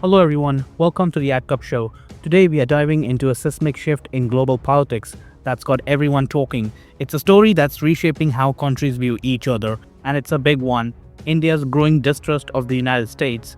Hello everyone, welcome to the AdCup Show. Today we are diving into a seismic shift in global politics that's got everyone talking. It's a story that's reshaping how countries view each other, and it's a big one: India's growing distrust of the United States.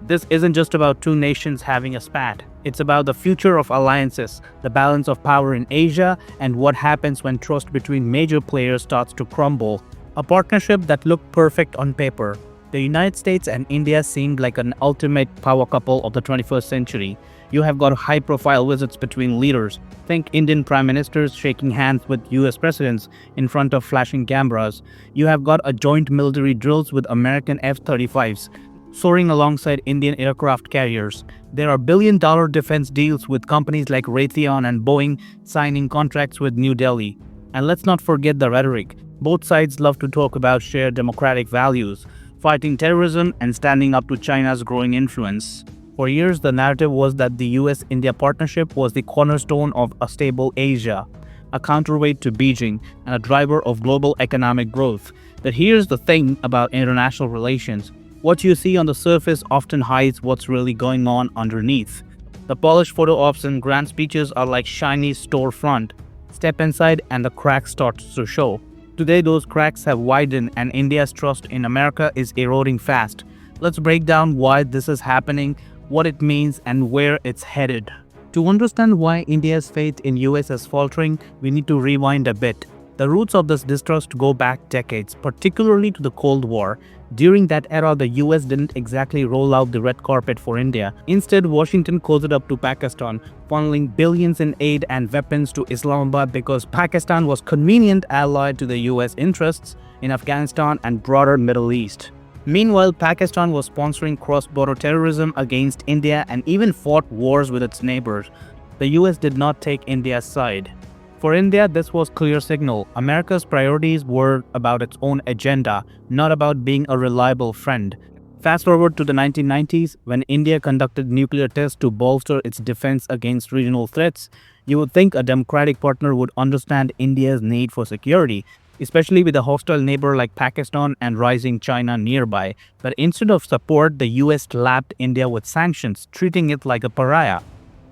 This isn't just about two nations having a spat. It's about the future of alliances, the balance of power in Asia, and what happens when trust between major players starts to crumble. A partnership that looked perfect on paper. The United States and India seemed like an ultimate power couple of the 21st century. You have got high-profile visits between leaders. Think Indian prime ministers shaking hands with US presidents in front of flashing cameras. You have got a joint military drills with American F-35s soaring alongside Indian aircraft carriers. There are billion-dollar defense deals with companies like Raytheon and Boeing signing contracts with New Delhi. And let's not forget the rhetoric. Both sides love to talk about shared democratic values, fighting terrorism and standing up to China's growing influence. For years, the narrative was that the US-India partnership was the cornerstone of a stable Asia, a counterweight to Beijing, and a driver of global economic growth. But here's the thing about international relations. What you see on the surface often hides what's really going on underneath. The polished photo ops and grand speeches are like shiny storefront. Step inside and the crack starts to show. Today, those cracks have widened and India's trust in America is eroding fast. Let's break down why this is happening, what it means, and where it's headed. To understand why India's faith in US is faltering, we need to rewind a bit. The roots of this distrust go back decades, particularly to the Cold War. During that era, the US didn't exactly roll out the red carpet for India. Instead, Washington cozied up to Pakistan, funneling billions in aid and weapons to Islamabad because Pakistan was a convenient ally to the US interests in Afghanistan and broader Middle East. Meanwhile, Pakistan was sponsoring cross-border terrorism against India and even fought wars with its neighbors. The US did not take India's side. For India, this was a clear signal. America's priorities were about its own agenda, not about being a reliable friend. Fast forward to the 1990s, when India conducted nuclear tests to bolster its defense against regional threats. You would think a democratic partner would understand India's need for security, especially with a hostile neighbor like Pakistan and rising China nearby. But instead of support, the US slapped India with sanctions, treating it like a pariah.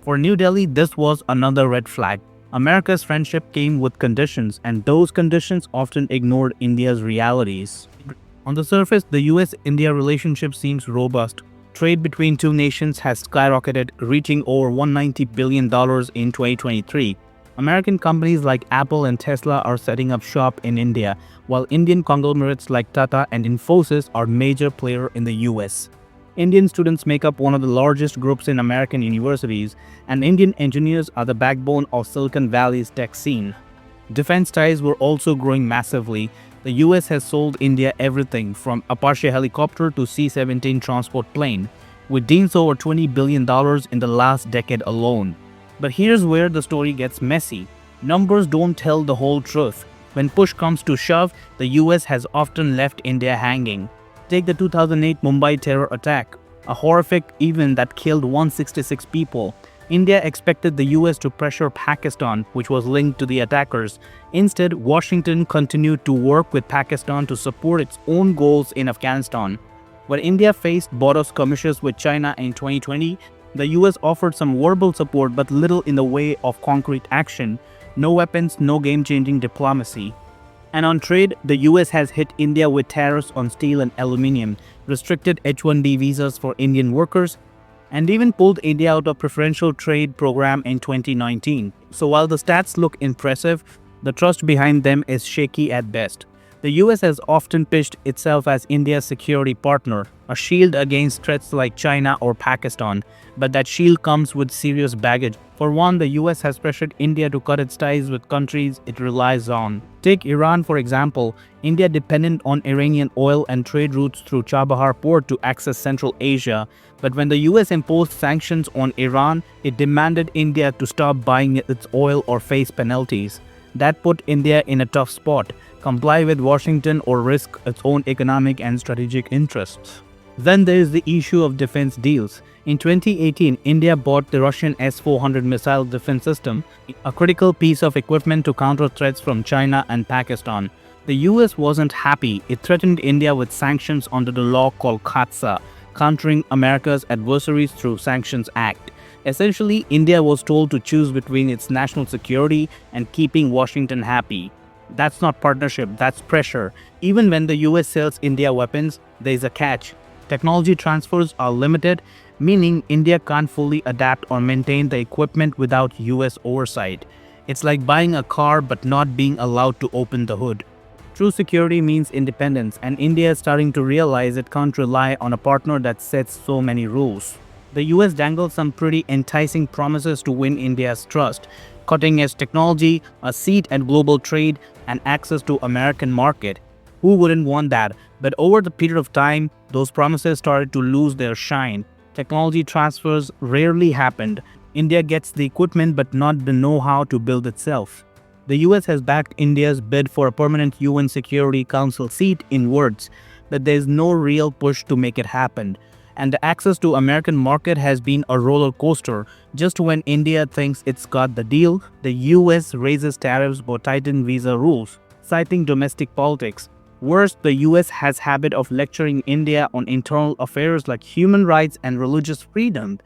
For New Delhi, this was another red flag. America's friendship came with conditions, and those conditions often ignored India's realities. On the surface, the US-India relationship seems robust. Trade between two nations has skyrocketed, reaching over $190 billion in 2023. American companies like Apple and Tesla are setting up shop in India, while Indian conglomerates like Tata and Infosys are major players in the US. Indian students make up one of the largest groups in American universities, and Indian engineers are the backbone of Silicon Valley's tech scene. Defense ties were also growing massively. The US has sold India everything from Apache helicopter to C-17 transport plane, with deals over $20 billion in the last decade alone. But here's where the story gets messy. Numbers don't tell the whole truth. When push comes to shove, the US has often left India hanging. Take the 2008 Mumbai terror attack, a horrific event that killed 166 people. India expected the US to pressure Pakistan, which was linked to the attackers. Instead, Washington continued to work with Pakistan to support its own goals in Afghanistan. When India faced border skirmishes with China in 2020, the US offered some verbal support but little in the way of concrete action. No weapons, no game-changing diplomacy. And on trade, the US has hit India with tariffs on steel and aluminium, restricted H-1B visas for Indian workers, and even pulled India out of preferential trade program in 2019. So while the stats look impressive, the trust behind them is shaky at best. The US has often pitched itself as India's security partner, a shield against threats like China or Pakistan, but that shield comes with serious baggage. For one, the US has pressured India to cut its ties with countries it relies on. Take Iran for example. India depended on Iranian oil and trade routes through Chabahar port to access Central Asia, but when the US imposed sanctions on Iran, it demanded India to stop buying its oil or face penalties. That put India in a tough spot: comply with Washington or risk its own economic and strategic interests. Then there is the issue of defense deals. In 2018, India bought the Russian S-400 missile defense system, a critical piece of equipment to counter threats from China and Pakistan. The US wasn't happy. It threatened India with sanctions under the law called CAATSA, countering America's adversaries through Sanctions Act. Essentially, India was told to choose between its national security and keeping Washington happy. That's not partnership, that's pressure. Even when the US sells India weapons, there's a catch. Technology transfers are limited, meaning India can't fully adapt or maintain the equipment without US oversight. It's like buying a car but not being allowed to open the hood. True security means independence, and India is starting to realize it can't rely on a partner that sets so many rules. The US dangles some pretty enticing promises to win India's trust: cutting-edge technology, a seat at global trade, and access to American market. Who wouldn't want that? But over the period of time, those promises started to lose their shine. Technology transfers rarely happened. India gets the equipment but not the know-how to build itself. The US has backed India's bid for a permanent UN Security Council seat in words, but there is no real push to make it happen. And the access to American market has been a roller coaster. Just when India thinks it's got the deal, the US raises tariffs or tightens visa rules, citing domestic politics. Worse, the US has a habit of lecturing India on internal affairs like human rights and religious freedom,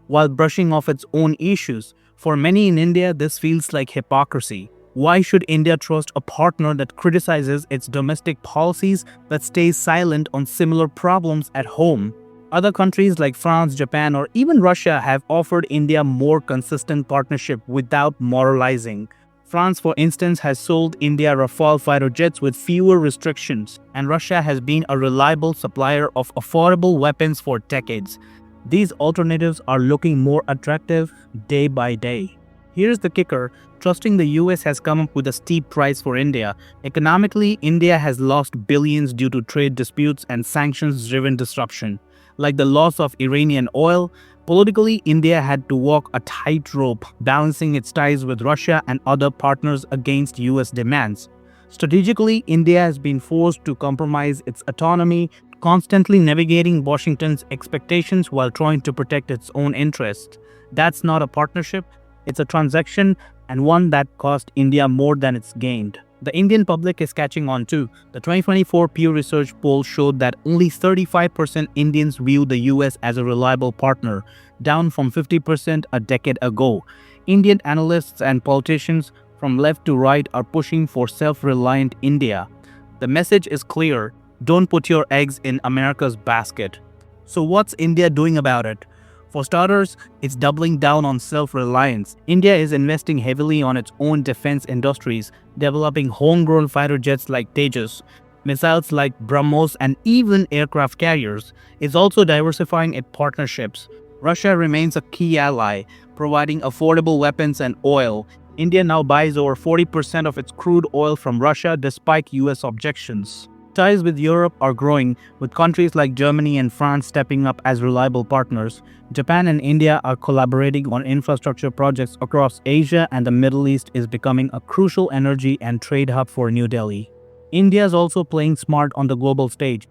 while brushing off its own issues. For many in India, this feels like hypocrisy. Why should India trust a partner that criticizes its domestic policies but stays silent on similar problems at home? Other countries like France, Japan, or even Russia have offered India more consistent partnership without moralizing. France, for instance, has sold India Rafale fighter jets with fewer restrictions, and Russia has been a reliable supplier of affordable weapons for decades. These alternatives are looking more attractive day by day. Here's the kicker: trusting the US has come up with a steep price for India. Economically, India has lost billions due to trade disputes and sanctions-driven disruption. Like the loss of Iranian oil, politically, India had to walk a tightrope, balancing its ties with Russia and other partners against US demands. Strategically, India has been forced to compromise its autonomy, constantly navigating Washington's expectations while trying to protect its own interests. That's not a partnership, it's a transaction, and one that cost India more than it's gained. The Indian public is catching on too. The 2024 Pew Research poll showed that only 35% Indians view the US as a reliable partner, down from 50% a decade ago. Indian analysts and politicians from left to right are pushing for self-reliant India. The message is clear: don't put your eggs in America's basket. So what's India doing about it? For starters, it's doubling down on self-reliance. India is investing heavily on its own defense industries, developing homegrown fighter jets like Tejas, missiles like BrahMos, and even aircraft carriers. It's also diversifying its partnerships. Russia remains a key ally, providing affordable weapons and oil. India now buys over 40% of its crude oil from Russia despite US objections. Ties with Europe are growing, with countries like Germany and France stepping up as reliable partners. Japan and India are collaborating on infrastructure projects across Asia, and the Middle East is becoming a crucial energy and trade hub for New Delhi. India is also playing smart on the global stage.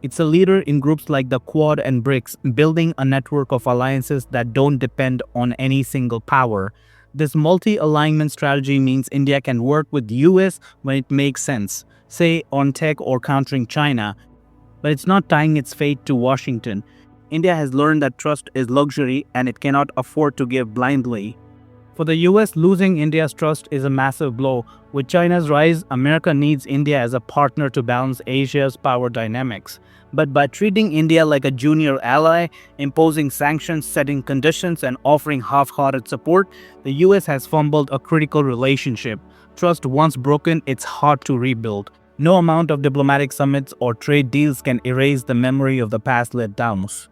It's a leader in groups like the Quad and BRICS, building a network of alliances that don't depend on any single power. This multi-alignment strategy means India can work with the US when it makes sense, say on tech or countering China, but it's not tying its fate to Washington. India has learned that trust is luxury and it cannot afford to give blindly. For the US, losing India's trust is a massive blow. With China's rise, America needs India as a partner to balance Asia's power dynamics. But by treating India like a junior ally, imposing sanctions, setting conditions, and offering half-hearted support, the US has fumbled a critical relationship. Trust once broken, it's hard to rebuild. No amount of diplomatic summits or trade deals can erase the memory of the past letdowns.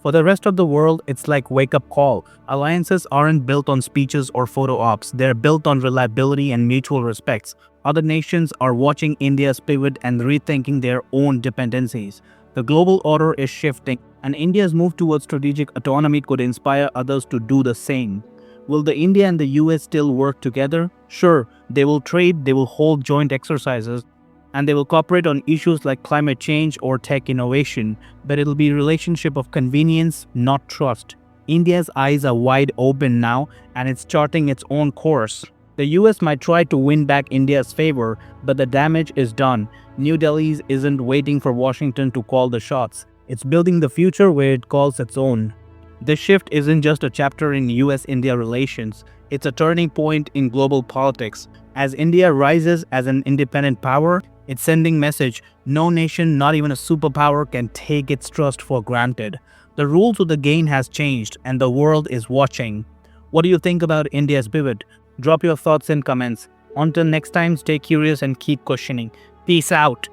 For the rest of the world, it's like wake-up call. Alliances aren't built on speeches or photo ops, they're built on reliability and mutual respects. Other nations are watching India's pivot and rethinking their own dependencies. The global order is shifting, and India's move towards strategic autonomy could inspire others to do the same. Will the India and the US still work together? Sure, they will trade, they will hold joint exercises, and they will cooperate on issues like climate change or tech innovation, but it'll be a relationship of convenience, not trust. India's eyes are wide open now, and it's charting its own course. The US might try to win back India's favor, but the damage is done. New Delhi isn't waiting for Washington to call the shots. It's building the future where it calls its own. This shift isn't just a chapter in US India relations, it's a turning point in global politics. As India rises as an independent power, it's sending message no nation, not even a superpower, can take its trust for granted. The rules of the game has changed and the world is watching. What do you think about India's pivot? Drop your thoughts in comments. Until next time, stay curious and keep questioning. Peace out.